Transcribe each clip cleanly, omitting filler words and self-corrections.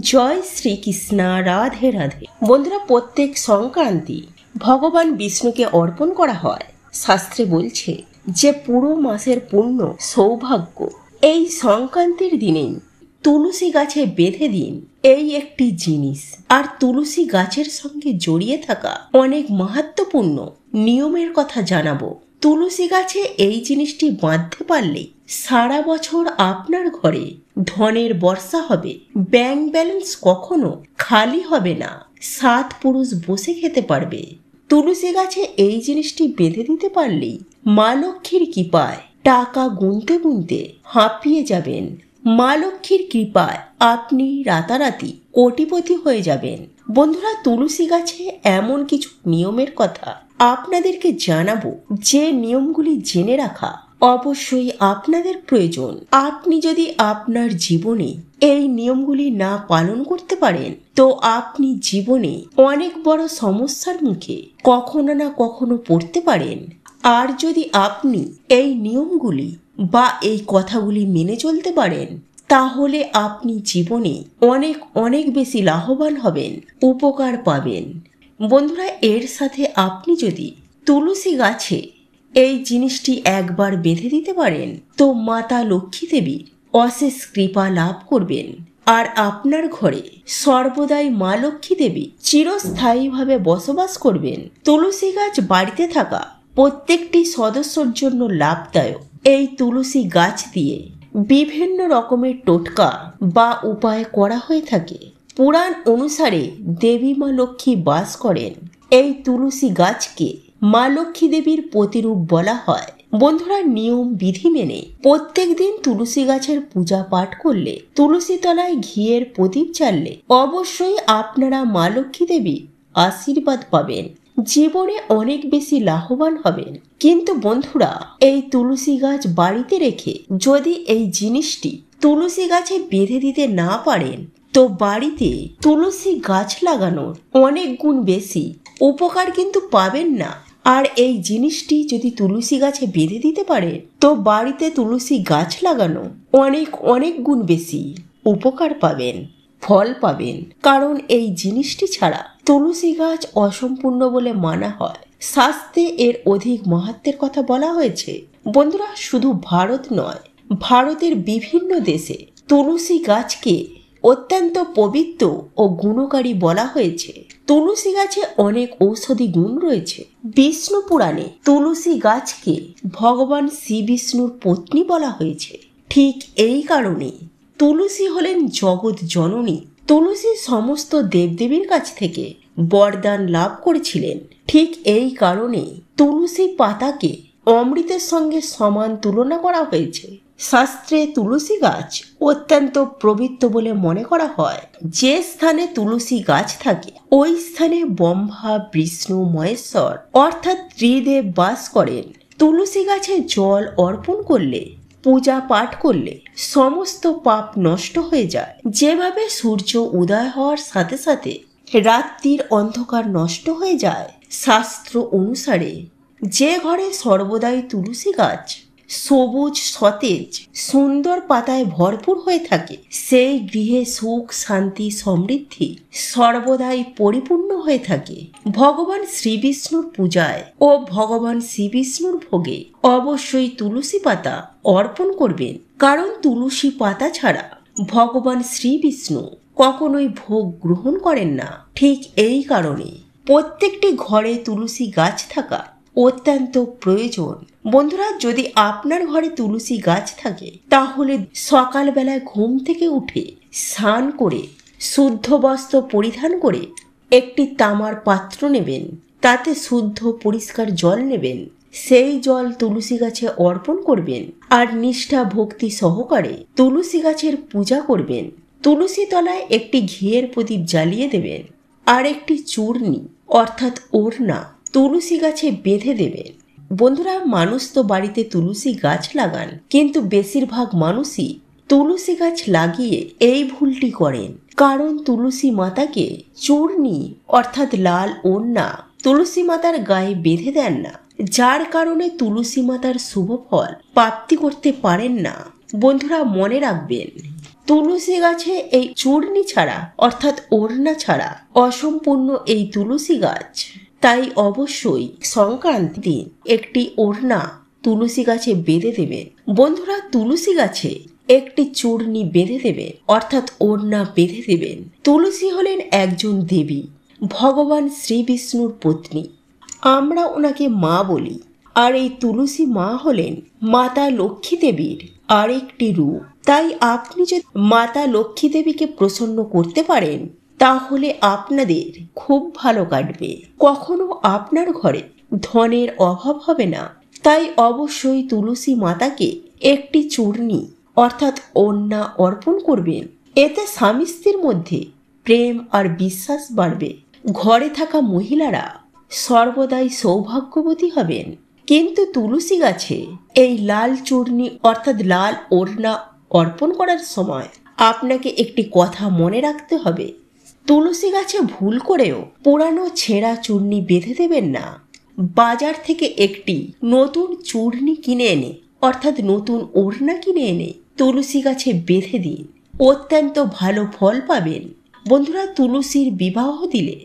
জয় শ্রীকৃষ্ণ, রাধে রাধে। বন্ধুরা, প্রত্যেক সংক্রান্তি ভগবান বিষ্ণুকে অর্পণ করা হয়। শাস্ত্রে বলছে যে পুরো মাসের পুণ্য সৌভাগ্য এই সংক্রান্তির দিনেই তুলসী গাছে বেঁধে দিন। এই একটি জিনিস, আর তুলসী গাছের সঙ্গে জড়িয়ে থাকা অনেক মাহাত্ম্যপূর্ণ নিয়মের কথা জানাবো। তুলসী গাছে এই জিনিসটি বাঁধতে পারলেই সারা বছর আপনার ঘরে ধনের বর্ষা হবে, ব্যাংক ব্যালেন্স কখনো খালি হবে না, 7 পুরুষ বসে খেতে পারবে। তুলসী গাছে এই জিনিসটি বেঁধে দিতে পারলেই মা লক্ষ্মীর কৃপায় টাকা গুনতে গুনতে হাঁপিয়ে যাবেন। মা লক্ষ্মীর কৃপায় আপনি রাতারাতি কোটিপতি হয়ে যাবেন। বন্ধুরা, তুলসী গাছে এমন কিছু নিয়মের কথা আপনাদেরকে জানাবো, যে নিয়মগুলি জেনে রাখা অবশ্যই আপনাদের প্রয়োজন। আপনি যদি আপনার জীবনে এই নিয়মগুলি না পালন করতে পারেন, তো আপনি জীবনে অনেক বড় সমস্যার মুখে কখনো না কখনো পড়তে পারেন। আর যদি আপনি এই নিয়মগুলি বা এই কথাগুলি মেনে চলতে পারেন, তাহলে আপনি জীবনে অনেক অনেক বেশি লাভবান হবেন, উপকার পাবেন। বন্ধুরা, এর সাথে আপনি যদি তুলসী গাছে এই জিনিসটি একবার বেঁধে দিতে পারেন, তো মাতা লক্ষ্মী দেবীর অশেষ কৃপা লাভ করবেন। আর আপনার ঘরে সর্বদাই মা লক্ষ্মী দেবী চিরস্থায়ীভাবে বসবাস করবেন। তুলসী গাছ বাড়িতে থাকা প্রত্যেকটি সদস্যর জন্য লাভদায়ক। এই তুলসী গাছ দিয়ে বিভিন্ন রকমের টোটকা বা উপায় করা হয়ে থাকে। পুরাণ অনুসারে দেবী মা লক্ষ্মী বাস করেন এই তুলসী গাছকে মা লক্ষ্মী দেবীর প্রতিরূপ বলা হয়। বন্ধুরা, নিয়ম বিধি মেনে প্রত্যেক দিন তুলসী গাছের পূজা পাঠ করলে, তুলসী তলায় ঘিয়ের প্রদীপ জ্বাললে অবশ্যই আপনারা মা লক্ষ্মী দেবীর আশীর্বাদ পাবেন, জীবনে অনেক বেশি লাভবান হবেন। কিন্তু বন্ধুরা, এই তুলসী গাছ বাড়িতে রেখে যদি এই জিনিসটি তুলসী গাছে বেঁধে দিতে না পারেন, তো বাড়িতে তুলসী গাছ লাগানোর অনেক গুণ বেশি উপকার কিন্তু পাবেন না। আর এই জিনিসটি যদি তুলসী গাছে বেঁধে দিতে পারে, তো বাড়িতে তুলসী গাছ লাগানো অনেক অনেক গুণ বেশি উপকার পাবেন, ফল পাবেন। কারণ এই জিনিসটি ছাড়া তুলসী গাছ অসম্পূর্ণ বলে মানা হয়। শাস্ত্রে এর অধিক মাহাত্ম্যের কথা বলা হয়েছে। বন্ধুরা, শুধু ভারত নয়, ভারতের বিভিন্ন দেশে তুলসী গাছকে অত্যন্ত পবিত্র ও গুণকারী বলা হয়েছে। তুলসী গাছে অনেক ঔষধি গুণ রয়েছে। বিষ্ণু পুরাণে তুলসী গাছকে ভগবান শ্রী বিষ্ণুর পত্নী বলা হয়েছে। ঠিক এই কারণে তুলসী হলেন জগৎ জননী। তুলসী সমস্ত দেবদেবীর কাছ থেকে বরদান লাভ করেছিলেন। ঠিক এই কারণে তুলসী পাতাকে অমৃতের সঙ্গে সমান তুলনা করা হয়েছে। শাস্ত্রে তুলসী গাছ অত্যন্ত পবিত্র বলে মনে করা হয়। যে স্থানে তুলসী গাছ থাকে, ওই স্থানে ব্রহ্মা, বিষ্ণু, মহেশ্বর অর্থাৎ ত্রিদেব বাস করেন। তুলসী গাছে জল অর্পণ করলে, পূজা পাঠ করলে সমস্ত পাপ নষ্ট হয়ে যায়। যেভাবে সূর্য উদয় হওয়ার সাথে সাথে রাত্রির অন্ধকার নষ্ট হয়ে যায়, শাস্ত্র অনুসারে যে ঘরে সর্বদাই তুলসী গাছ সবুজ, সতেজ, সুন্দর পাতায় ভরপুর হয়ে থাকে, সেই গৃহে সুখ, শান্তি, সমৃদ্ধি সর্বদাই পরিপূর্ণ হয়ে থাকে। ভগবান শ্রী বিষ্ণুর পূজায় ও ভগবান শ্রী বিষ্ণুর ভোগে অবশ্যই তুলসী পাতা অর্পণ করবেন। কারণ তুলসী পাতা ছাড়া ভগবান শ্রী বিষ্ণু কখনোই ভোগ গ্রহণ করেন না। ঠিক এই কারণে প্রত্যেকটি ঘরে তুলসী গাছ থাকা অত্যন্ত প্রয়োজন। বন্ধুরা, যদি আপনার ঘরে তুলসী গাছ থাকে, তাহলে সকালবেলায় ঘুম থেকে উঠে স্নান করে শুদ্ধ বস্ত্র পরিধান করে একটি তামার পাত্র নেবেন, তাতে শুদ্ধ পরিষ্কার জল নেবেন। সেই জল তুলসী গাছে অর্পণ করবেন আর নিষ্ঠা ভক্তি সহকারে তুলসী গাছের পূজা করবেন। তুলসী তলায় একটি ঘিয়ের প্রদীপ জ্বালিয়ে দেবেন আর একটি চূর্ণি অর্থাৎ ওড়না তুলসী গাছে বেঁধে দেবেন। বন্ধুরা, মানুষ তো বাড়িতে তুলসী গাছ লাগান, কিন্তু বেশিরভাগ মানুষই তুলসী গাছ লাগিয়ে এই ভুলটি করেন। কারণ তুলসী মাতাকে চূর্ণি অর্থাৎ লাল ওড়না তুলসী মাতার গায়ে বেঁধে দেন না, যার কারণে তুলসী মাতার শুভ ফল প্রাপ্তি করতে পারেন না। বন্ধুরা, মনে রাখবেন, তুলসী গাছে এই চূর্ণি ছাড়া অর্থাৎ ওড়না ছাড়া অসম্পূর্ণ এই তুলসী গাছ। তাই অবশ্যই সংক্রান্তি দিন একটি ওড়না তুলসী গাছে বেঁধে দেবেন। বন্ধুরা, তুলসী গাছে একটি চূর্ণি বেঁধে দেবেন অর্থাৎ ওড়না বেঁধে দেবেন। তুলসী হলেন একজন দেবী, ভগবান শ্রী বিষ্ণুর পত্নী। আমরা ওনাকে মা বলি। আর এই তুলসী মা হলেন মাতা লক্ষ্মী দেবীর আরেকটি রূপ। তাই আপনি যদি মাতা লক্ষ্মী দেবীকে প্রসন্ন করতে পারেন তাহলে আপনাদের খুব ভালো কাটবে। কখনো আপনার ঘরে ধনের অভাব হবে না। তাই অবশ্যই তুলসী মাতাকে একটি চূর্ণি অর্থাৎ ওড়না অর্পণ করবেন। এতে স্বামী স্ত্রীর মধ্যে প্রেম আর বিশ্বাস বাড়বে। ঘরে থাকা মহিলারা সর্বদাই সৌভাগ্যবতী হবেন। কিন্তু তুলসী গাছে এই লাল চূর্ণি অর্থাৎ লাল ওড়না অর্পণ করার সময় আপনাকে একটি কথা মনে রাখতে হবে। তুলসী গাছে ভুল করেও পুরানো ছেঁড়া চূর্ণি বেঁধে দেবেন না। বাজার থেকে একটি নতুন চূর্ণি কিনে এনে অর্থাৎ নতুন ওড়না কিনে এনে তুলসী গাছে বেঁধে দিন, অত্যন্ত ভালো ফল পাবেন। বন্ধুরা, তুলসীর বিবাহ দিলে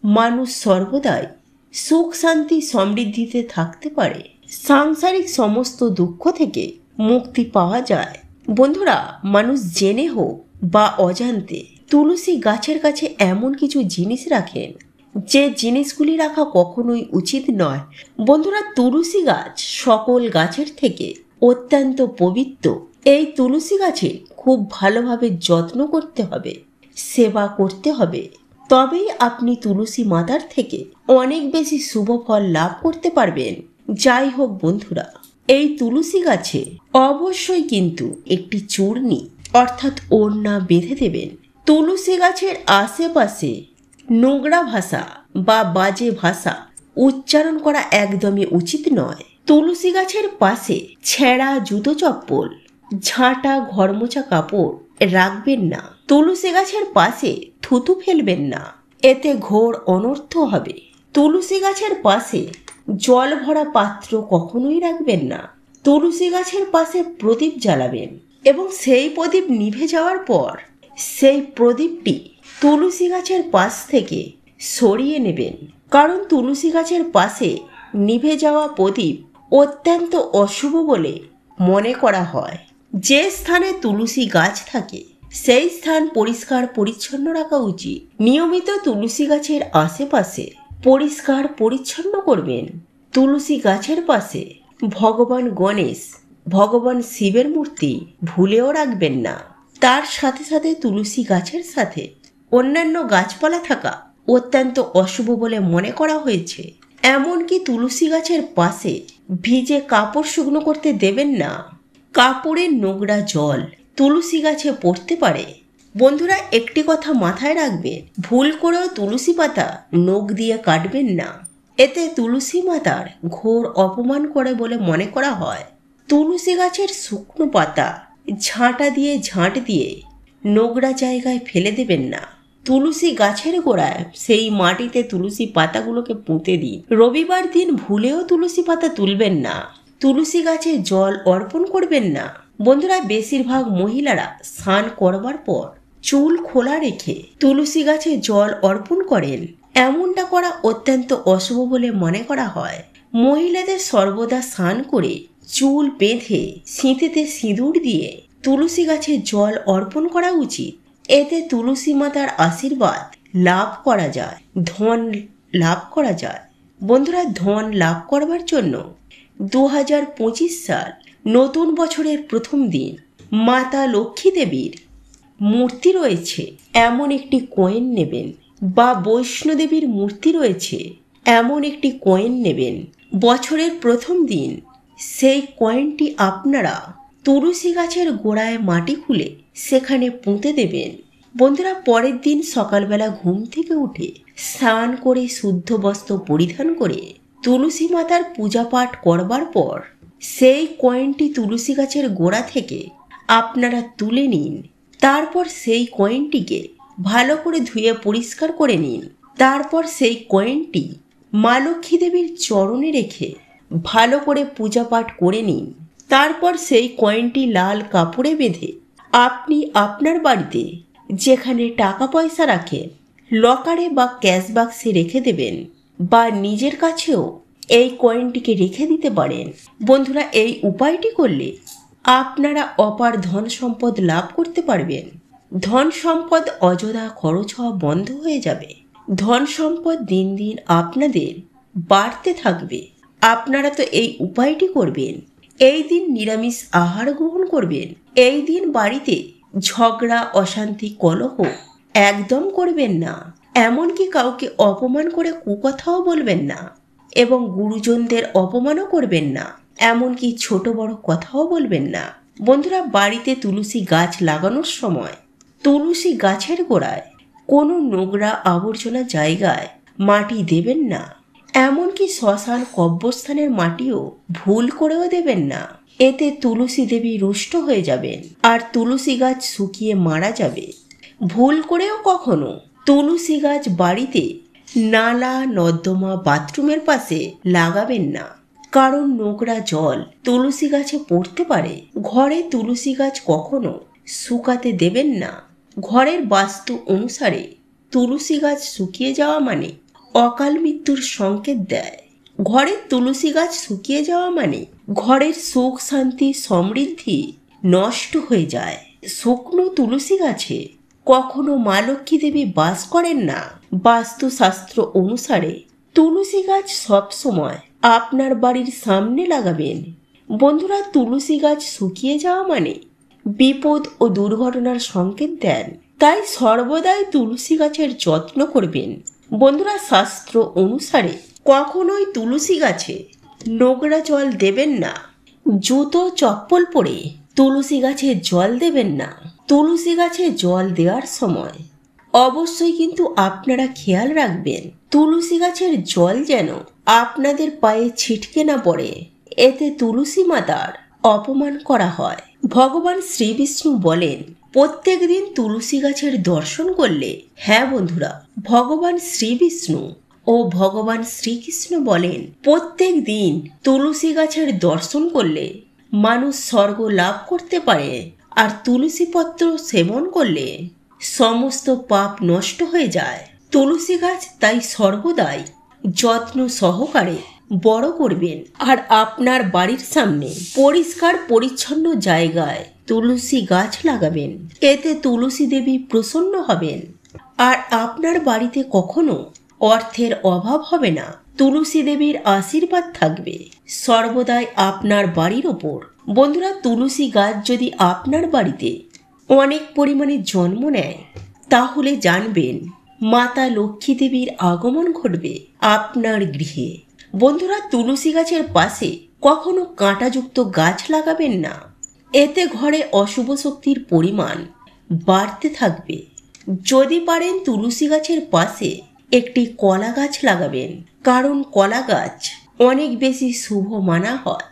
মানুষ সর্বদাই সুখ শান্তি সমৃদ্ধিতে থাকতে পারে। সাংসারিক সমস্ত দুঃখ থেকে মুক্তি পাওয়া যায়। বন্ধুরা, মানুষ জেনে হোক বা অজান্তে তুলসী গাছের কাছে এমন কিছু জিনিস রাখেন যে জিনিসগুলি রাখা কখনোই উচিত নয়। বন্ধুরা, তুলসী গাছ সকল গাছের থেকে অত্যন্ত পবিত্র। এই তুলসী গাছে খুব ভালোভাবে যত্ন করতে হবে, সেবা করতে হবে। তবেই আপনি তুলসী মাতার থেকে অনেক বেশি শুভ ফল লাভ করতে পারবেন। যাই হোক বন্ধুরা, এই তুলসী গাছে অবশ্যই কিন্তু একটি চূর্ণি অর্থাৎ ওড়না বেঁধে দেবেন। তুলসী গাছের আশেপাশে নোংরা ভাষা বা বাজে ভাষা উচ্চারণ করা একদমই উচিত নয়। তুলসী গাছের পাশে ছেঁড়া জুতো চপ্পল, ঝাঁটা ঘরমোছা কাপড় রাখবেন না। তুলসী গাছের পাশে থুতু ফেলবেন না, এতে ঘোর অনর্থ হবে। তুলসী গাছের পাশে জল ভরা পাত্র কখনোই রাখবেন না। তুলসী গাছের পাশে প্রদীপ জ্বালাবেন এবং সেই প্রদীপ নিভে যাওয়ার পর সেই প্রদীপটি তুলসী গাছের পাশ থেকে সরিয়ে নেবেন। কারণ তুলসী গাছের পাশে নিভে যাওয়া প্রদীপ অত্যন্ত অশুভ বলে মনে করা হয়। যে স্থানে তুলসী গাছ থাকে সেই স্থান পরিষ্কার পরিচ্ছন্ন রাখা উচিত। নিয়মিত তুলসী গাছের আশেপাশে পরিষ্কার পরিচ্ছন্ন করবেন। তুলসী গাছের পাশে ভগবান গণেশ, ভগবান শিবের মূর্তি ভুলেও রাখবেন না। তার সাথে সাথে তুলসী গাছের সাথে অন্যান্য গাছপালা থাকা অত্যন্ত অশুভ বলে মনে করা হয়েছে। এমনকি তুলসী গাছের পাশে ভিজে কাপড় শুকনো করতে দেবেন না। কাপড়ের নোংরা জল তুলসী গাছে পড়তে পারে। বন্ধুরা, একটি কথা মাথায় রাখবেন, ভুল করেও তুলসী পাতা নখ দিয়ে কাটবেন না। এতে তুলসী মাতার ঘোর অপমান করে বলে মনে করা হয়। তুলসী গাছের শুকনো পাতা ঝাঁটা দিয়ে ঝাঁট দিয়ে নোংরা জায়গায় ফেলে দেবেন না। তুলসী গাছের গোড়ায় সেই মাটিতে তুলসী পাতাগুলোকে পুঁতে দিন। রবিবার দিন ভুলেও তুলসী পাতা তুলবেন না। তুলসী গাছে জল অর্পণ করবেন না। বন্ধুরা, বেশিরভাগ মহিলারা স্নান করবার পর চুল খোলা রেখে তুলসী গাছে জল অর্পণ করেন। এমনটা করা অত্যন্ত অশুভ বলে মনে করা হয়। মহিলাদের সর্বদা স্নান করে চুল বেঁধে সিঁথিতে সিঁদুর দিয়ে তুলসী গাছে জল অর্পণ করা উচিত। এতে তুলসী মাতার আশীর্বাদ লাভ করা যায়, ধন লাভ করা যায়। বন্ধুরা, ধন লাভ করবার জন্য 2025 সাল নতুন বছরের প্রথম দিন মাতা লক্ষ্মী দেবীর মূর্তি রয়েছে এমন একটি কয়েন নেবেন, বা বৈষ্ণোদেবীর মূর্তি রয়েছে এমন একটি কয়েন নেবেন। বছরের প্রথম দিন সেই কয়েনটি আপনারা তুলসী গাছের গোড়ায় মাটি খুলে সেখানে পুঁতে দেবেন। বন্ধুরা, পরের দিন সকালবেলা ঘুম থেকে উঠে স্নান করে শুদ্ধ বস্ত্র পরিধান করে তুলসী মাতার পূজা পাঠ করবার পর সেই কয়েনটি তুলসী গাছের গোড়া থেকে আপনারা তুলে নিন। তারপর সেই কয়েনটিকে ভালো করে ধুয়ে পরিষ্কার করে নিন। তারপর সেই কয়েনটি মা লক্ষ্মী দেবীর চরণে রেখে ভালো করে পূজা পাঠ করে নিন। তারপর সেই কয়েনটি লাল কাপড়ে বেঁধে আপনি আপনার বাড়িতে যেখানে টাকা পয়সা রাখেন লকারে বা ক্যাশ বাক্সে রেখে দেবেন, বা নিজের কাছেও এই কয়েনটিকে রেখে দিতে পারেন। বন্ধুরা, এই উপায়টি করলে আপনারা অপার ধন সম্পদ লাভ করতে পারবেন। ধন সম্পদ অযথা খরচ হওয়া বন্ধ হয়ে যাবে। ধন সম্পদ দিন দিন আপনাদের বাড়তে থাকবে। আপনারা তো এই উপায়টি করবেন। এই দিন নিরামিষ আহার গ্রহণ করবেন। এই দিন বাড়িতে ঝগড়া, অশান্তি, কলহ একদম করবেন না। এমনকি কাউকে অপমান করে কুকথাও বলবেন না, এবং গুরুজনদের অপমানও করবেন না। এমনকি ছোট বড় কথাও বলবেন না। বন্ধুরা, বাড়িতে তুলসী গাছ লাগানোর সময় তুলসী গাছের গোড়ায় কোনো নোংরা আবর্জনা জায়গায় মাটি দেবেন না। এমনকি শ্মশান কব্রস্থানের মাটিও ভুল করেও দেবেন না। এতে তুলসী দেবী রুষ্ট হয়ে যাবেন আর তুলসী গাছ শুকিয়ে মারা যাবে। ভুল করেও কখনো তুলসী গাছ বাড়িতে নালা, নর্দমা, বাথরুমের পাশে লাগাবেন না, কারণ নোংরা জল তুলসী গাছে পড়তে পারে। ঘরে তুলসী গাছ কখনো শুকাতে দেবেন না। ঘরের বাস্তু অনুসারে তুলসী গাছ শুকিয়ে যাওয়া মানে অকাল মৃত্যুর সংকেত দেয়। ঘরের তুলসী গাছ শুকিয়ে যাওয়া মানে ঘরের সুখ, শান্তি, সমৃদ্ধি নষ্ট হয়ে যায়। শুকনো তুলসী গাছে কখনো মা লক্ষ্মী দেবী বাস করেন না। বাস্তুশাস্ত্র অনুসারে তুলসী গাছ সবসময় আপনার বাড়ির সামনে লাগাবেন। বন্ধুরা, তুলসী গাছ শুকিয়ে যাওয়া মানে বিপদ ও দুর্ঘটনার সংকেত দেন। তাই সর্বদাই তুলসী গাছের যত্ন করবেন। বন্ধুরা, শাস্ত্র অনুসারে কখনোই তুলসী গাছে নোংরা জল দেবেন না। জুতো, চপ্পল পরে তুলসী গাছে জল দেবেন না। তুলসী গাছে জল দেওয়ার সময় অবশ্যই কিন্তু আপনারা খেয়াল রাখবেন তুলসী গাছের জল যেন আপনাদের পায়ে ছিটকে না পড়ে। এতে তুলসী মাতার অপমান করা হয়। ভগবান শ্রীবিষ্ণু বলেন, প্রত্যেক দিন তুলসী গাছের দর্শন করলে, হ্যাঁ বন্ধুরা, ভগবান শ্রীবিষ্ণু ও ভগবান শ্রীকৃষ্ণ বলেন, প্রত্যেক দিন তুলসী গাছের দর্শন করলে মানুষ স্বর্গ লাভ করতে পারে। আর তুলসী পত্র সেবন করলে সমস্ত পাপ নষ্ট হয়ে যায়। তুলসী গাছ তাই সর্বদাই যত্ন সহকারে বড় করবেন। আর আপনার বাড়ির সামনে পরিষ্কার পরিচ্ছন্ন জায়গায় তুলসী গাছ লাগাবেন। এতে তুলসী দেবী প্রসন্ন হবেন আর আপনার বাড়িতে কখনো অর্থের অভাব হবে না। তুলসী দেবীর আশীর্বাদ থাকবে সর্বদাই আপনার বাড়ির ওপর। বন্ধুরা, তুলসী গাছ যদি আপনার বাড়িতে অনেক পরিমাণে জন্ম নেয়, তাহলে জানবেন মাতা লক্ষ্মী দেবীর আগমন ঘটবে আপনার গৃহে। বন্ধুরা, তুলসী গাছের পাশে কখনো কাঁটাযুক্ত গাছ লাগাবেন না। এতে ঘরে অশুভ শক্তির পরিমাণ বাড়তে থাকবে। যদি পারেন তুলসী গাছের পাশে একটি কলা গাছ লাগাবেন, কারণ কলা গাছ অনেক বেশি শুভ মানা হয়।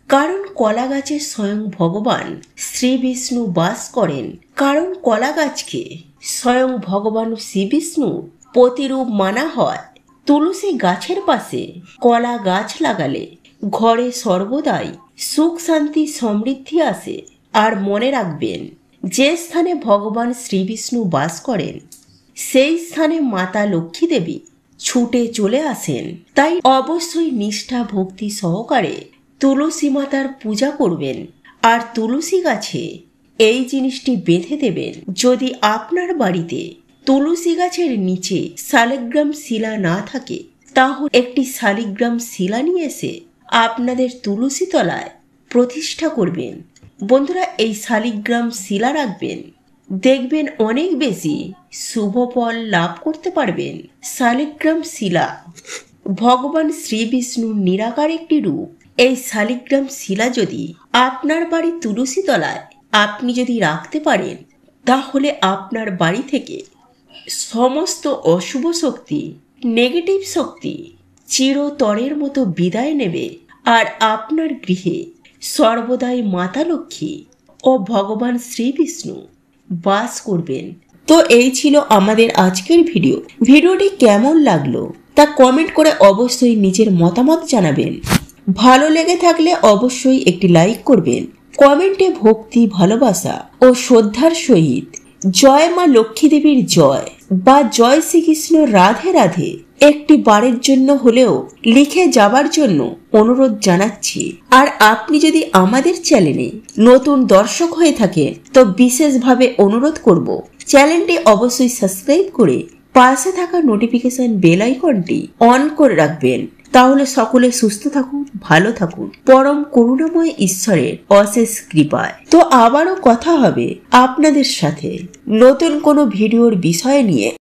কারণ কলা গাছে স্বয়ং ভগবান শ্রীবিষ্ণু বাস করেন। কারণ কলা গাছকে স্বয়ং ভগবান শ্রীবিষ্ণু প্রতিরূপ মানা হয়। তুলসী গাছের পাশে কলা গাছ লাগালে ঘরে সর্বদাই সুখ, শান্তি, সমৃদ্ধি আসে। আর মনে রাখবেন, যে স্থানে ভগবান শ্রীবিষ্ণু বাস করেন সেই স্থানে মাতা লক্ষ্মী দেবী ছুটে চলে আসেন। তাই অবশ্যই নিষ্ঠা, ভক্তি সহকারে তুলসী মাতার পূজা করবেন আর তুলসী গাছে এই জিনিসটি বেঁধে দেবেন। যদি আপনার বাড়িতে তুলসী গাছের নিচে শালিগ্রাম শিলা না থাকে, তাহলে একটি শালিগ্রাম শিলা নিয়ে এসে আপনাদের তুলসী তলায় প্রতিষ্ঠা করবেন। বন্ধুরা, এই শালিগ্রাম শিলা রাখবেন, দেখবেন অনেক বেশি শুভ ফল লাভ করতে পারবেন। শালিগ্রাম শিলা ভগবান শ্রীবিষ্ণুর নিরাকার একটি রূপ। এই শালিগ্রাম শিলা যদি আপনার বাড়ির তুলসী তলায় আপনি যদি রাখতে পারেন, তাহলে আপনার বাড়ি থেকে সমস্ত অশুভ শক্তি, নেগেটিভ শক্তি চিরতরের মতো বিদায় নেবে আর আপনার গৃহে সর্বদাই মাতা লক্ষ্মী ও ভগবান শ্রীবিষ্ণু বাস করবেন। তো এই ছিল আমাদের আজকের ভিডিও। ভিডিওটি কেমন লাগলো তা কমেন্ট করে অবশ্যই নিজের মতামত জানাবেন। ভালো লেগে থাকলে অবশ্যই একটি লাইক করবেন। কমেন্টে ভক্তি, ভালোবাসা ও শ্রদ্ধার সহিত জয় মা লক্ষ্মী দেবীর জয় বা জয় শ্রীকৃষ্ণ রাধে রাধে একটি বারের জন্য হলেও লিখে যাবার জন্য অনুরোধ জানাচ্ছি। আর আপনি যদি আমাদের চ্যানেলে নতুন দর্শক হয়ে থাকেন তো বিশেষভাবে অনুরোধ করব চ্যানেলটি অবশ্যই সাবস্ক্রাইব করে পাশে থাকা নোটিফিকেশন বেল আইকনটি অন করে রাখবেন। তাহলে সকলে সুস্থ থাকুন, ভালো থাকুন, পরম করুণাময় ঈশ্বরের অশেষ কৃপায়। তো আবারও কথা হবে আপনাদের সাথে নতুন কোনো ভিডিওর বিষয় নিয়ে।